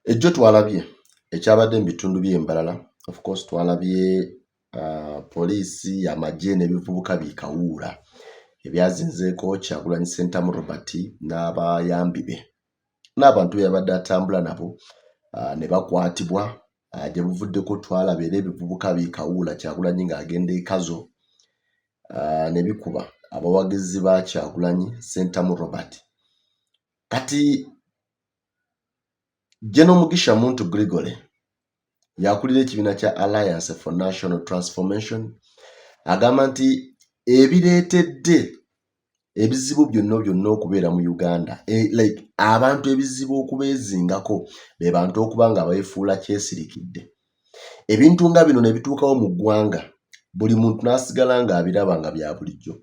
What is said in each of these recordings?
Ejjo twalabye ekyabadde mu bitundu by'embalala. Of course twalabye poliisi, amagye n'ebivubuka bikawuula ebyazinzeeko Kyagulanyi Ssentamu Robert n'abayambi be n'abantu yabadde atambula nabo ne bakwatibwa. Gye buvuddeko twalaba era ebivubuka bikawuula Kyagulanyi ng'agenda ekazo ne bikuba abawagizi ba Kyagulanyi Ssentamu Robert. Kati General Mugisha Muntu Gregory yakulira ekibiina kya Alliance for National Transformation agamba nti ebireetedde ebizibu byonna okubeera mu Uganda, like abantu ebizibu okubeezingako be bantu okuba nga beefuula kyesirikidde. Ebintu nga bino ne bituukawo mu ggwanga, buli muntu n'asigala ng'abiraba nga bya bulijjo.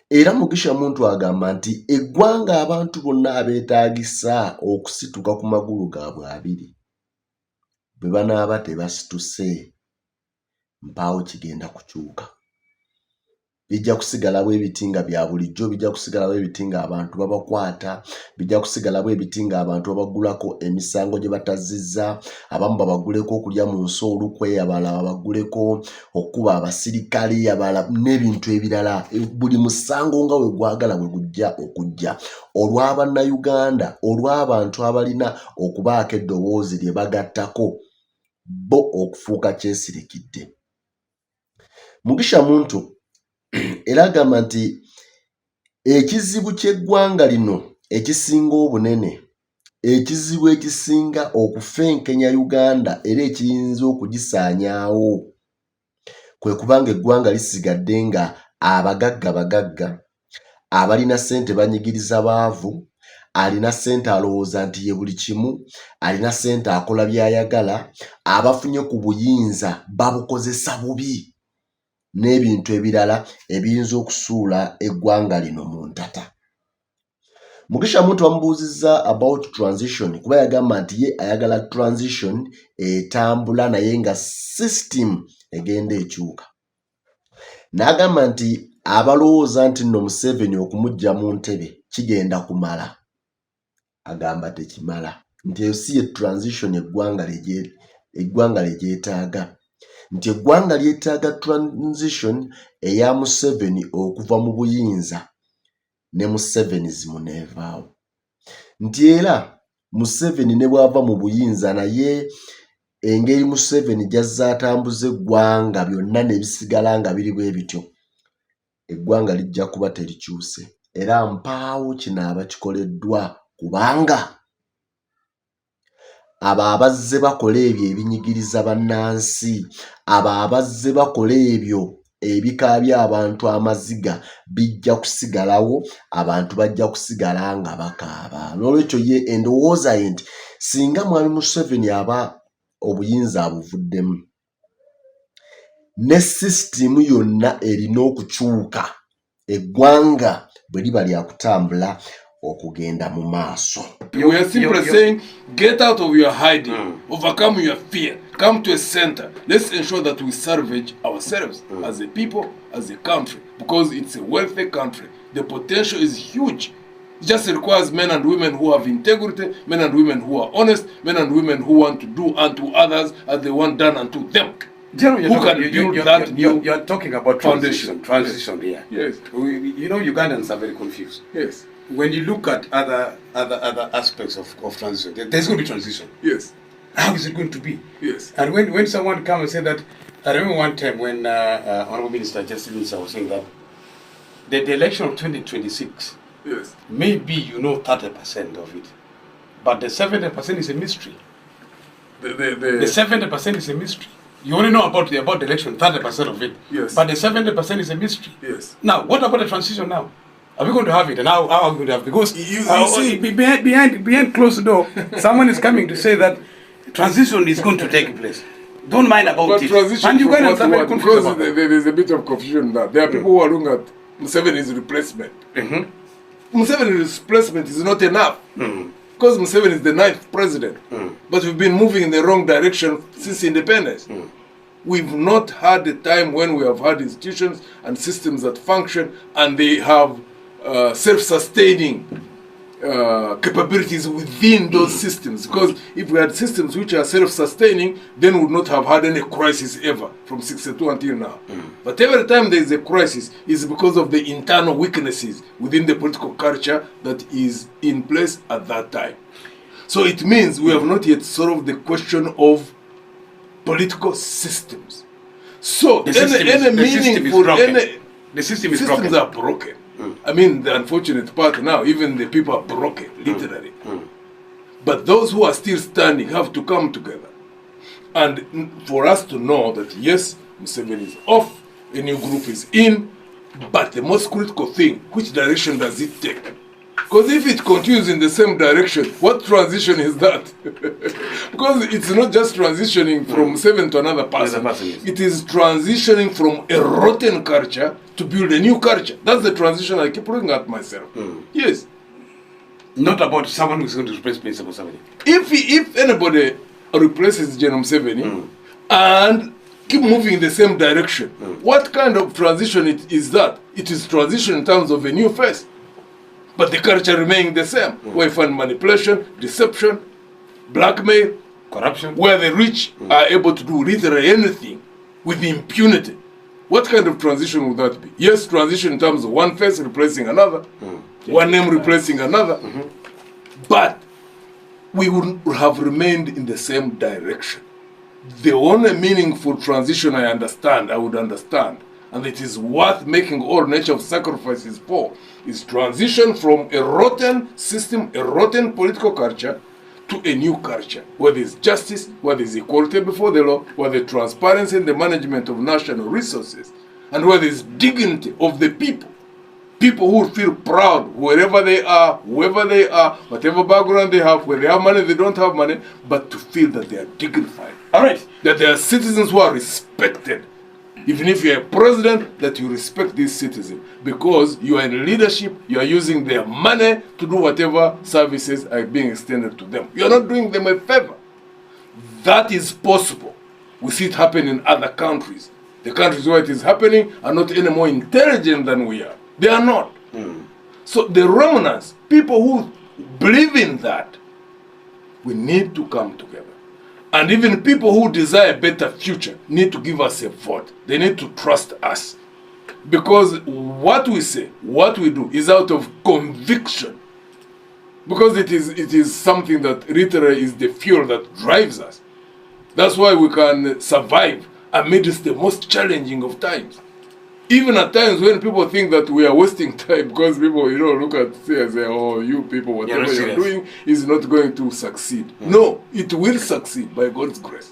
Era Mugisha Muntu agamba nti eggwanga abantu bonna abeetaagisa okusituka ku magulu gaabwe abiri. Bwe banaaba tebasituse, mpaawo kigenda kukyuka. Bijja kusigalawo ebiti nga bya bulijjo, bijja kusigalawo ebiti nga abantu babakwata, bijja kusigalawo ebiti nga abantu babagulako emisango gye batazizza, abamu babaguleko okulya mu nsi olukwe, abalala babaguleko okuba abasirikale, abalala n'ebintu ebirala. Buli musango nga we gwagala we gujja okujja olw'Abannayuganda, olw'abantu abalina okubaako eddoboozi lye bagattako bo okufuuka kyesirikidde. Mugisha Muntu era agamba nti ekizibu ky'eggwanga lino ekisinga obunene, ekizibu ekisinga okufenkenya Uganda era ekiyinza okugisaanyaawo kwe kubanga eggwanga lisigadde nga abagagga abalina ssente banyigiriza baavu, alina ssente alowooza nti ye buli kimu, alina ssente akola by'ayagala, abafunye ku buyinza babukozesa bubi n'ebintu ebirala ebiyinza okusuula eggwanga lino mu ntata. Mugisha Muntu bamubuuzizza about transition kuba yagamba nti ye ayagala transition etambula naye nga system egenda ekyuka. N'agamba nti abalowooza nti nno Museveni okumuggya mu ntebe kigenda kumala, agamba tekimala, nti eyo si ye transition eggwanga lye gyetaaga, nti eggwanga lyetaaga transition eya Museveni okuva mu buyinza ne Museveni zimuneevaawo, nti era Museveni ne bw'ava mu buyinza naye engeri Museveni gy'azza atambuza eggwanga byonna ne bisigala nga biri bwe bityo, eggwanga lijja kuba terikyuse. Era mpaawo kinaaba kikoleddwa kubanga abo abazze bakola ebyo ebinyigiriza bannansi, abo abazze bakola ebyo ebikaabya abantu amaziga bijja kusigalawo, abantu bajja kusigala nga bakaaba. N'olwekyo ye endowooza ye nti singa mwami Museveni aba obuyinza abuvuddemu, ne sisitimu yonna erina okukyuka eggwanga bwe liba lya kutambula okugenda mu maaso. We are simply saying, get out of your hiding, overcome your fear, come to a center. Let's ensure that we salvage ourselves as a people, as a country, because it's a wealthy country. The potential is huge. It just requires men and women who have integrity, men and women who are honest, men and women who want to do unto others as they want done unto them. You're talking about transition here. Yes. You know, Ugandans are very confused. Yes. When you look at other aspects of transition, there's going to be transition. Yes. How is it going to be? Yes. And when someone comes and say that, I remember one time when Honorable Minister Justin was saying that the election of 2026, yes, maybe 30% of it, but the 70% is a mystery. The 70% is a mystery. You only know about the election, 30% of it. Yes. But the 70% is a mystery. Yes. Now, what about the transition now? Are we going to have it? And how are we going to have it? Because you see, behind closed door, someone is coming to say that transition is going to take place. Don't mind about it. And you guys are very confused about it. There's a bit of confusion that there are people who are looking at Museveni's replacement. Museveni's replacement is not enough. Because Museveni is the 9th president. But we've been moving in the wrong direction since independence. We've not had a time when we have had institutions and systems that function and they have self-sustaining capabilities within those systems. Because if we had systems which are self-sustaining, then we would not have had any crisis ever from 62 until now. But every time there is a crisis, it's because of the internal weaknesses within the political culture that is in place at that time. So it means we have not yet solved the question of political systems. So The system is systems broken. are broken. I mean, the unfortunate part now, even the people are broken, literally. But those who are still standing have to come together. And for us to know that, yes, Museveni is off, a new group is in, but the most critical thing, which direction does it take? Because if it continues in the same direction, what transition is that? Because it's not just transitioning from Museveni to another person. It is transitioning from a rotten culture to build a new culture. That's the transition I keep looking at myself. Yes. Not about someone who's going to replace Mr. Museveni. If anybody replaces General Museveni and keep moving in the same direction, what kind of transition is that? It is transition in terms of a new face. But the culture remaining the same, where you find manipulation, deception, blackmail, Corruption. where the rich are able to do literally anything with impunity. What kind of transition would that be? Yes, transition in terms of one face replacing another, one name replacing another, but we would have remained in the same direction. The only meaningful transition I would understand, and it is worth making all nature of sacrifices for, is transition from a rotten system, a rotten political culture, to a new culture, where there is justice, where there is equality before the law, where there is transparency in the management of national resources, and where there is dignity of the people. People who feel proud wherever they are, whoever they are, whatever background they have, whether they have money, they don't have money, but to feel that they are dignified. All right. That they are citizens who are respected. Even if you're a president, that you respect these citizens. Because you are in leadership, you are using their money to do whatever services are being extended to them. You are not doing them a favor. That is possible. We see it happen in other countries. The countries where it is happening are not any more intelligent than we are. They are not. So the remnants, people who believe in that, we need to come together. And even people who desire a better future need to give us a vote. They need to trust us. Because what we say, what we do, is out of conviction. Because it is something that literally is the fuel that drives us. That's why we can survive amidst the most challenging of times. Even at times when people think that we are wasting time, because people, look at say and say, oh, you people, whatever you're doing is not going to succeed. No, it will succeed by God's grace.